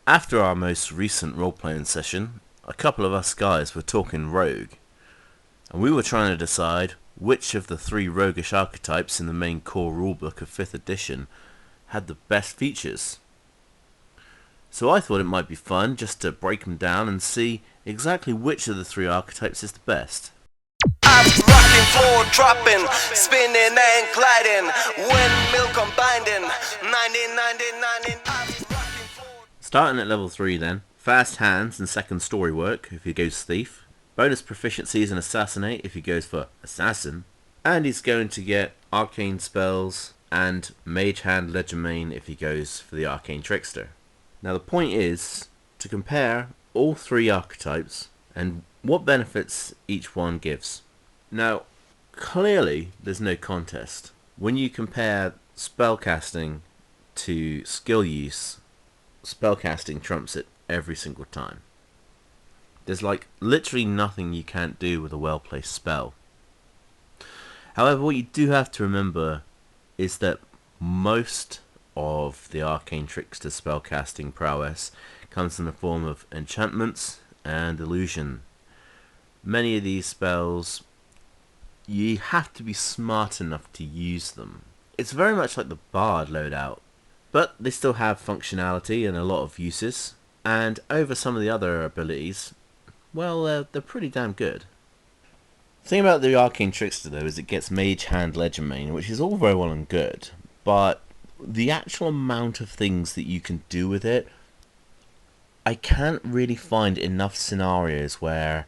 After our most recent role-playing session, a couple of us guys were talking rogue, and we were trying to decide which of the three roguish archetypes in the main core rulebook of 5th edition had the best features. So I thought it might be fun just to break them down and see exactly which of the three archetypes is the best. I'm rocking, floor dropping, spinning and gliding, windmill combining, 1999. Starting at level 3 then, fast hands and second story work if he goes thief, bonus proficiencies in assassinate if he goes for assassin, and he's going to get arcane spells and mage hand legerdemain if he goes for the arcane trickster. Now the point is to compare all three archetypes and what benefits each one gives. Now clearly there's no contest. When you compare spellcasting to skill use, spellcasting trumps it every single time. There's like literally nothing you can't do with a well-placed spell. However, what you do have to remember is that most of the arcane trickster spellcasting prowess comes in the form of enchantments and illusion. Many of these spells, you have to be smart enough to use them. It's very much like the bard loadout, but they still have functionality and a lot of uses, and over some of the other abilities, well, they're pretty damn good. The thing about the Arcane Trickster though is it gets Mage Hand Legerdemain, which is all very well and good, but the actual amount of things that you can do with it, I can't really find enough scenarios where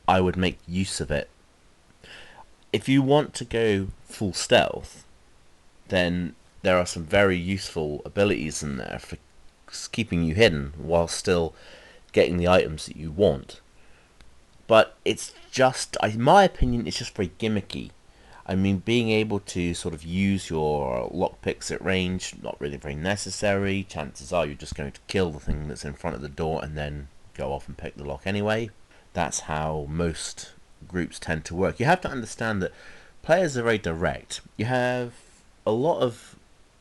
I would make use of it. If you want to go full stealth, then there are some very useful abilities in there for keeping you hidden while still getting the items that you want. But it's just, in my opinion, it's just very gimmicky. I mean, being able to sort of use your lockpicks at range, not really very necessary. Chances are you're just going to kill the thing that's in front of the door and then go off and pick the lock anyway. That's how most groups tend to work. You have to understand that players are very direct. You have a lot of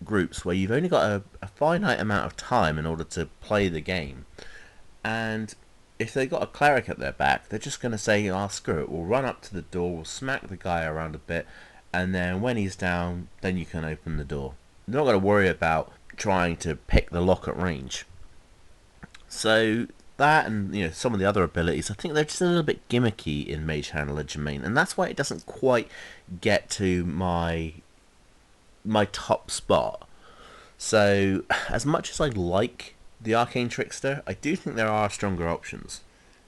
groups where you've only got a finite amount of time in order to play the game, and if they've got a cleric at their back, they're just going to say, oh screw it, we'll run up to the door, we'll smack the guy around a bit, and then when he's down, then you can open the door. They're not going to worry about trying to pick the lock at range. So that, and some of the other abilities, I think they're just a little bit gimmicky in Mage Hand Legerdemain, and that's why it doesn't quite get to my top spot. So as much as I like the Arcane Trickster, I do think there are stronger options.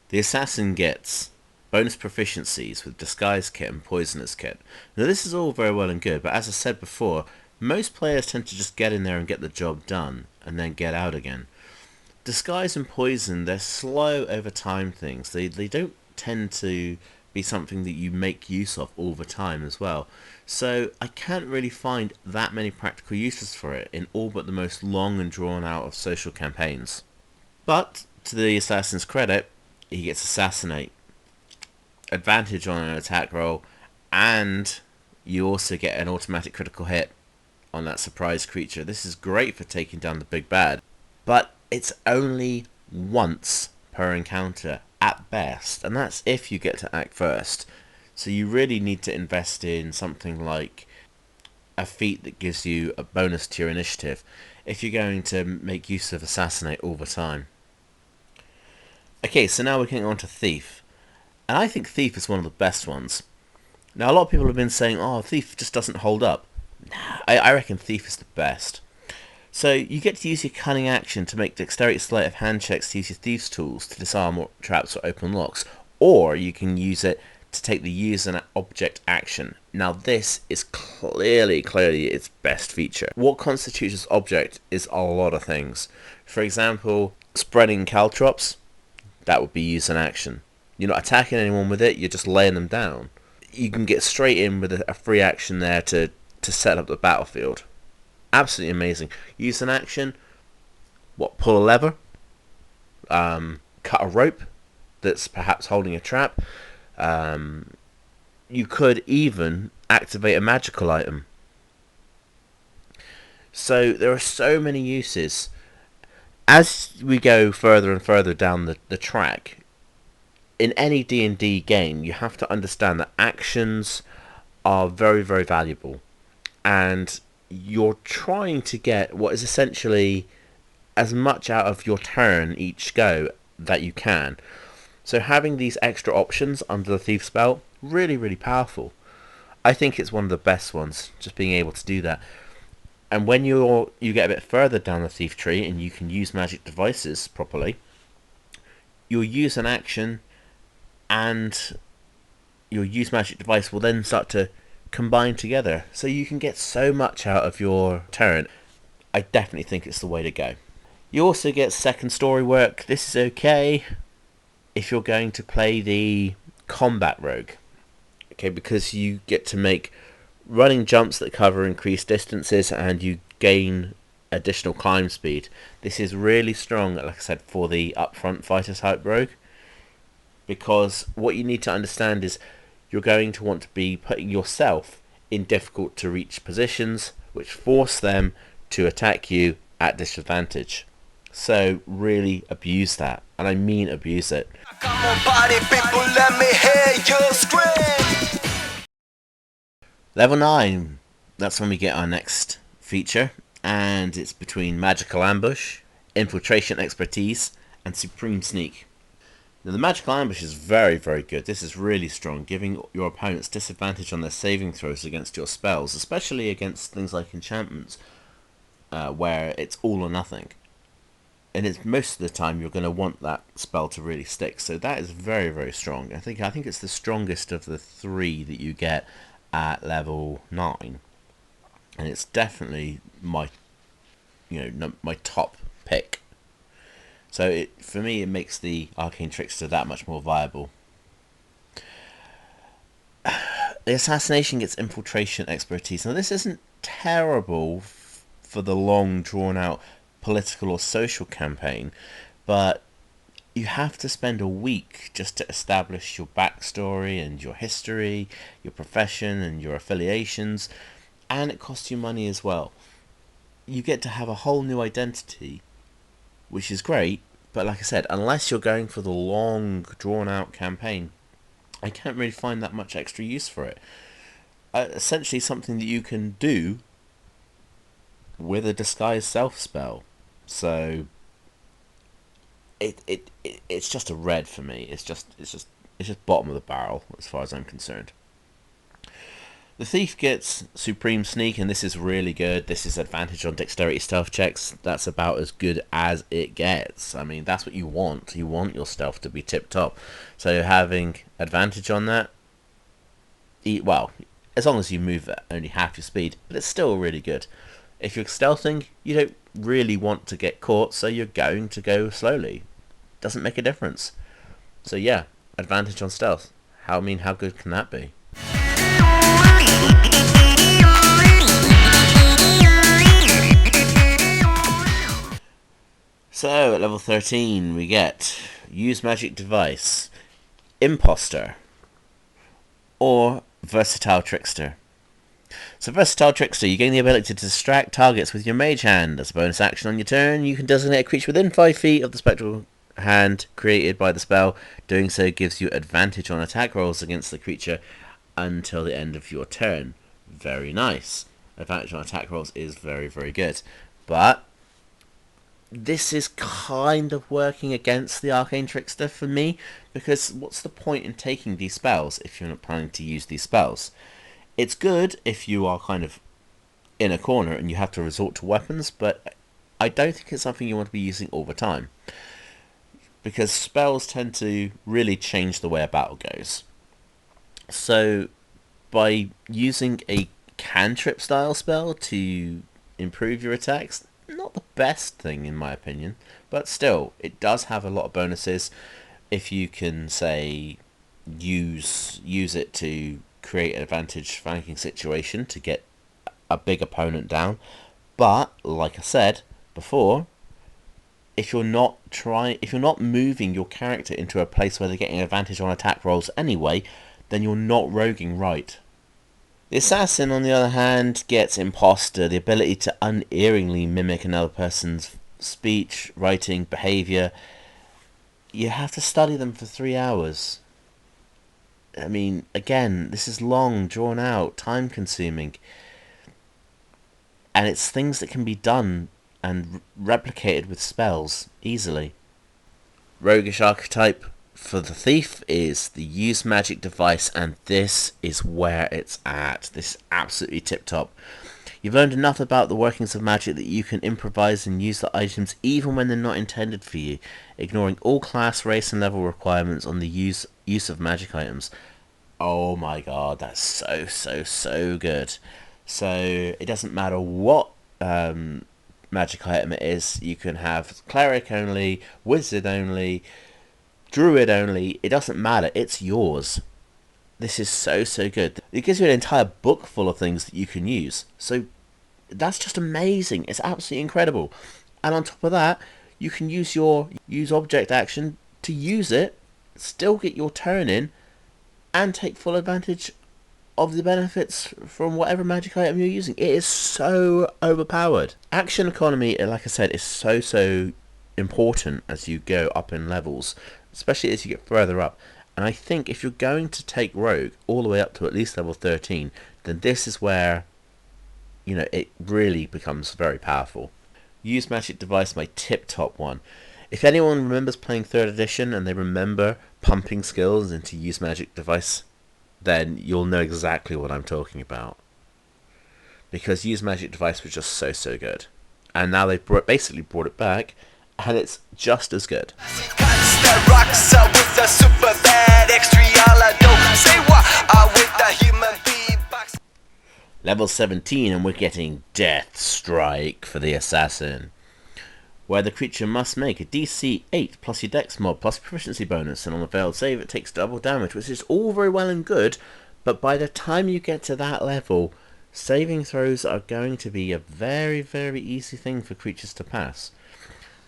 The Assassin gets bonus proficiencies with Disguise Kit and Poisonous Kit. Now this is all very well and good, but as I said before, most players tend to just get in there and get the job done, and then get out again. Disguise and Poison, they're slow over time things. They don't tend to be something that you make use of all the time as well. So I can't really find that many practical uses for it in all but the most long and drawn out of social campaigns. But to the Assassin's credit, he gets Assassinate, advantage on an attack roll, and you also get an automatic critical hit on that surprise creature. This is great for taking down the big bad, but it's only once per encounter at best, and that's if you get to act first. So you really need to invest in something like a feat that gives you a bonus to your initiative if you're going to make use of Assassinate all the time. Okay, so now we're getting on to Thief, and I think Thief is one of the best ones. Now a lot of people have been saying, oh, Thief just doesn't hold up. I reckon Thief is the best. So you get to use your cunning action to make dexterity sleight of hand checks to use your thieves tools to disarm traps or open locks, or you can use it to take the use an object action. Now this is clearly its best feature. What constitutes this object is a lot of things. For example, spreading caltrops, that would be use an action. You're not attacking anyone with it, you're just laying them down. You can get straight in with a free action there to set up the battlefield. Absolutely amazing. Use an action. Pull a lever. Cut a rope that's perhaps holding a trap. You could even activate a magical item. So there are so many uses. As we go further and further down the track, in any D&D game, you have to understand that actions are very, very valuable. And you're trying to get what is essentially as much out of your turn each go that you can. So having these extra options under the Thief spell, really, really powerful. I think it's one of the best ones, just being able to do that. And when you get a bit further down the Thief tree and you can use magic devices properly, you'll use an action and your use magic device will then start to combine together. So you can get so much out of your turn. I definitely think it's the way to go. You also get second story work. This is okay if you're going to play the combat rogue. Okay, because you get to make running jumps that cover increased distances and you gain additional climb speed. This is really strong, like I said, for the upfront fighter type rogue. Because what you need to understand is you're going to want to be putting yourself in difficult to reach positions which force them to attack you at disadvantage. So really abuse that, and I mean abuse it. Come on, party people, let me hear you scream. Level 9, that's when we get our next feature, and it's between Magical Ambush, Infiltration Expertise, and Supreme Sneak. Now the Magical Ambush is very, very good. This is really strong, giving your opponents disadvantage on their saving throws against your spells, especially against things like enchantments, where it's all or nothing. And it's most of the time you're going to want that spell to really stick. So that is very, very strong. I think it's the strongest of the 3 that you get at level 9, and it's definitely my top pick. So for me, it makes the Arcane Trickster that much more viable. The Assassination gets Infiltration Expertise. Now this isn't terrible for the long drawn out political or social campaign, but you have to spend a week just to establish your backstory and your history, your profession and your affiliations, and it costs you money as well. You get to have a whole new identity, which is great, but like I said, unless you're going for the long drawn out campaign, I can't really find that much extra use for it. Essentially something that you can do with a disguised self spell. So it's just a red for me. It's just bottom of the barrel as far as I'm concerned. The Thief gets Supreme Sneak, and this is really good. This is advantage on dexterity stealth checks. That's about as good as it gets. I mean, that's what you want. You want your stealth to be tip top. So having advantage on that, well, as long as you move at only half your speed, but it's still really good. If you're stealthing, you don't really want to get caught, so you're going to go slowly. Doesn't make a difference. So yeah, advantage on stealth. How good can that be? So at level 13 we get Use Magic Device, Imposter, or Versatile Trickster. So Versatile Trickster, you gain the ability to distract targets with your mage hand. As a bonus action on your turn, you can designate a creature within 5 feet of the spectral hand created by the spell. Doing so gives you advantage on attack rolls against the creature until the end of your turn. Very nice. Advantage on attack rolls is very, very good. But this is kind of working against the Arcane Trickster for me, because what's the point in taking these spells if you're not planning to use these spells? It's good if you are kind of in a corner and you have to resort to weapons, but I don't think it's something you want to be using all the time, because spells tend to really change the way a battle goes. So by using a cantrip style spell to improve your attacks, not the best thing in my opinion, but still it does have a lot of bonuses. If you can say use it to create an advantage flanking situation to get a big opponent down. But like I said before, if you're not moving your character into a place where they're getting advantage on attack rolls anyway, then you're not roguing right. The Assassin, on the other hand, gets Imposter, the ability to unerringly mimic another person's speech, writing, behaviour. You have to study them for 3 hours. I mean, again, this is long, drawn out, time consuming. And it's things that can be done and replicated with spells easily. Roguish archetype for the thief is the use magic device, and this is where it's at. This is absolutely tip top. You've learned enough about the workings of magic that you can improvise and use the items even when they're not intended for you, ignoring all class, race and level requirements on the use of magic items. Oh my god, that's so good. So it doesn't matter what magic item it is. You can have cleric only, wizard only, druid only. It doesn't matter. It's yours. This is so good. It gives you an entire book full of things that you can use. So that's just amazing. It's absolutely incredible. And on top of that, you can use your use object action to use it, still get your turn in, and take full advantage of the benefits from whatever magic item you're using. It is so overpowered. Action economy, like I said, is so important as you go up in levels, especially as you get further up. And I think if you're going to take Rogue all the way up to at least level 13, then this is where, you know, it really becomes very powerful. Use magic device, my tip-top one. If anyone remembers playing 3rd edition and they remember pumping skills into use magic device, then you'll know exactly what I'm talking about. Because use magic device was just so good. And now they've basically brought it back, and it's just as good. Level 17, and we're getting Death Strike for the Assassin, where the creature must make a DC 8 plus your dex mod plus proficiency bonus, and on a failed save it takes double damage, which is all very well and good, but by the time you get to that level, saving throws are going to be a very easy thing for creatures to pass.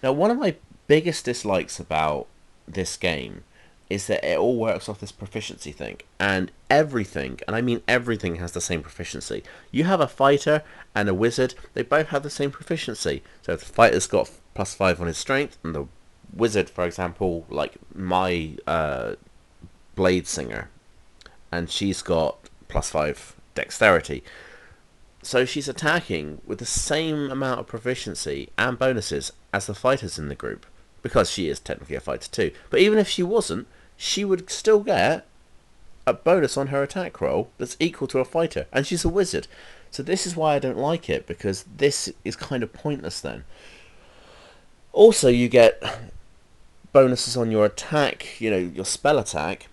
Now, one of my biggest dislikes about this game is that it all works off this proficiency thing, and everything, and I mean everything, has the same proficiency. You have a fighter and a wizard, they both have the same proficiency. So if the fighter's got +5 on his strength, and the wizard, for example, like my blade singer, and she's got +5 dexterity, so she's attacking with the same amount of proficiency and bonuses as the fighters in the group, because she is technically a fighter too. But even if she wasn't, she would still get a bonus on her attack roll that's equal to a fighter, and she's a wizard. So this is why I don't like it, because this is kind of pointless then. Also, you get bonuses on your attack, you know, your spell attack,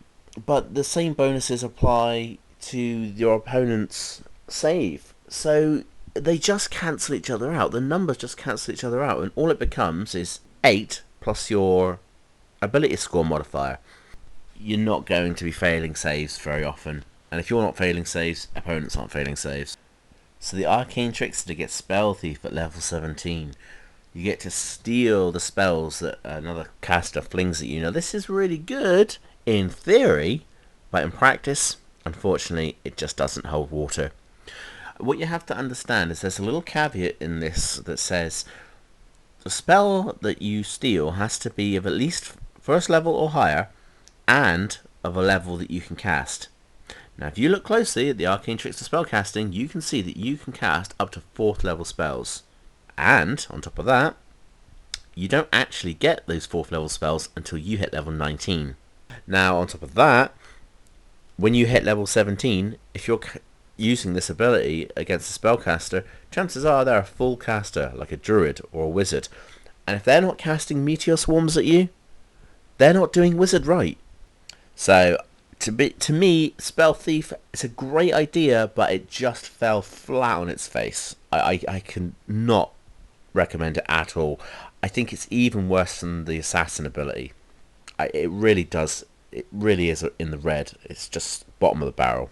but the same bonuses apply to your opponent's save. So they just cancel each other out. The numbers just cancel each other out, and all it becomes is 8 plus your ability score modifier. You're not going to be failing saves very often, and if you're not failing saves, opponents aren't failing saves. So the arcane tricks to get Spell Thief at level 17. You get to steal the spells that another caster flings at you. Now this is really good in theory, but in practice, unfortunately, it just doesn't hold water. What you have to understand is there's a little caveat in this that says the spell that you steal has to be of at least 1st level or higher, and of a level that you can cast. Now if you look closely at the arcane tricks to spellcasting, you can see that you can cast up to 4th level spells. And on top of that, you don't actually get those 4th level spells until you hit level 19. Now on top of that, when you hit level 17, if you're using this ability against a spellcaster, chances are they're a full caster, like a druid or a wizard. And if they're not casting meteor swarms at you, they're not doing wizard right. So to me, Spell Thief is a great idea, but it just fell flat on its face. I can not recommend it at all. I think it's even worse than the assassin ability. It really is in the red. It's just bottom of the barrel.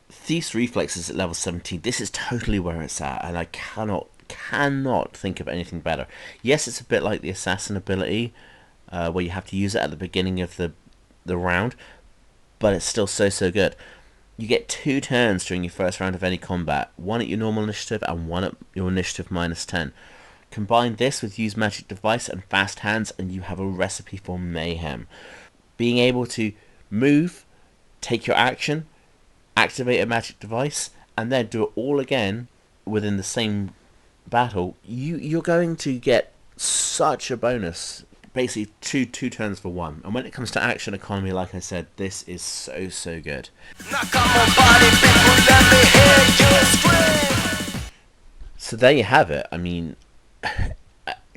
Thief's Reflexes at level 17. This is totally where it's at, and I cannot think of anything better. Yes, it's a bit like the assassin ability, where you have to use it at the beginning of the round, but it's still so good. You get 2 turns during your first round of any combat, one at your normal initiative and one at your initiative -10. Combine this with use magic device and fast hands and you have a recipe for mayhem. Being able to move, take your action, activate a magic device, and then do it all again within the same battle, you're going to get such a bonus. Basically, two turns for one. And when it comes to action economy, like I said, this is so good. So there you have it. I mean,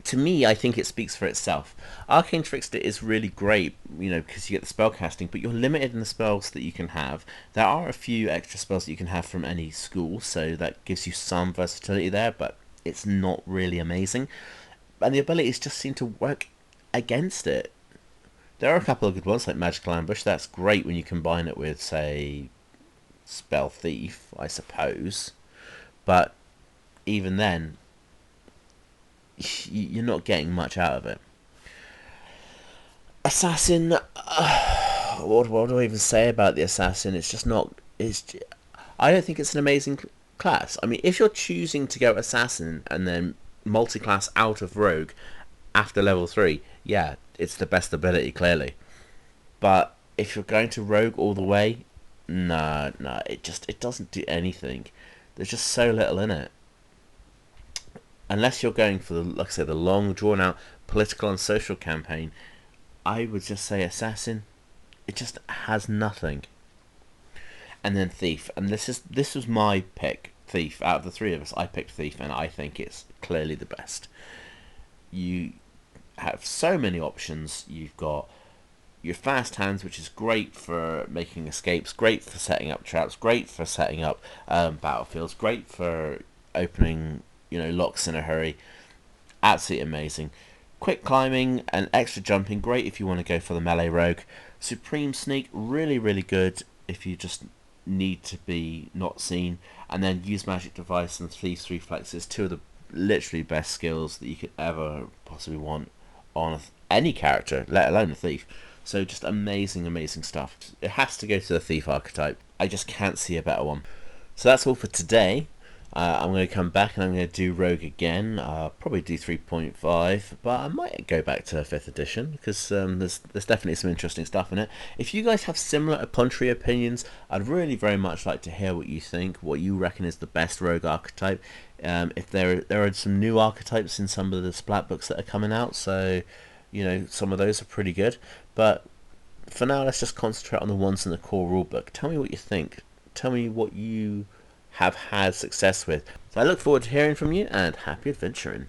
to me, I think it speaks for itself. Arcane Trickster is really great, because you get the spell casting, but you're limited in the spells that you can have. There are a few extra spells that you can have from any school, so that gives you some versatility there, but it's not really amazing. And the abilities just seem to work against it. There are a couple of good ones, like Magical Ambush. That's great when you combine it with, say, Spell Thief, I suppose. But even then, you're not getting much out of it. Assassin, what do I even say about the Assassin? It's just not. I don't think it's an amazing class. I mean, if you're choosing to go Assassin and then multi-class out of Rogue after level 3, yeah, it's the best ability, clearly. But if you're going to Rogue all the way, no, it doesn't do anything. There's just so little in it. Unless you're going for like I said, the long drawn out political and social campaign, I would just say Assassin. It just has nothing. And then Thief, and this was my pick, Thief. Out of the three of us, I picked Thief, and I think it's clearly the best. You have so many options. You've got your fast hands, which is great for making escapes, great for setting up traps, great for setting up battlefields, great for opening locks in a hurry. Absolutely amazing. Quick climbing and extra jumping, great if you want to go for the melee rogue. Supreme sneak, really good if you just need to be not seen. And then use magic device and Thief's reflexes, two of the literally best skills that you could ever possibly want on any character, let alone a thief. So just amazing stuff. It has to go to the Thief archetype. I just can't see a better one. So that's all for today. I'm going to come back and I'm going to do Rogue again. Probably do 3.5, but I might go back to 5th edition because there's definitely some interesting stuff in it. If you guys have similar contrary opinions, I'd really very much like to hear what you think, what you reckon is the best Rogue archetype. If there are some new archetypes in some of the Splat books that are coming out, so some of those are pretty good. But for now, let's just concentrate on the ones in the core rulebook. Tell me what you think. Tell me what you have had success with. So I look forward to hearing from you, and happy adventuring.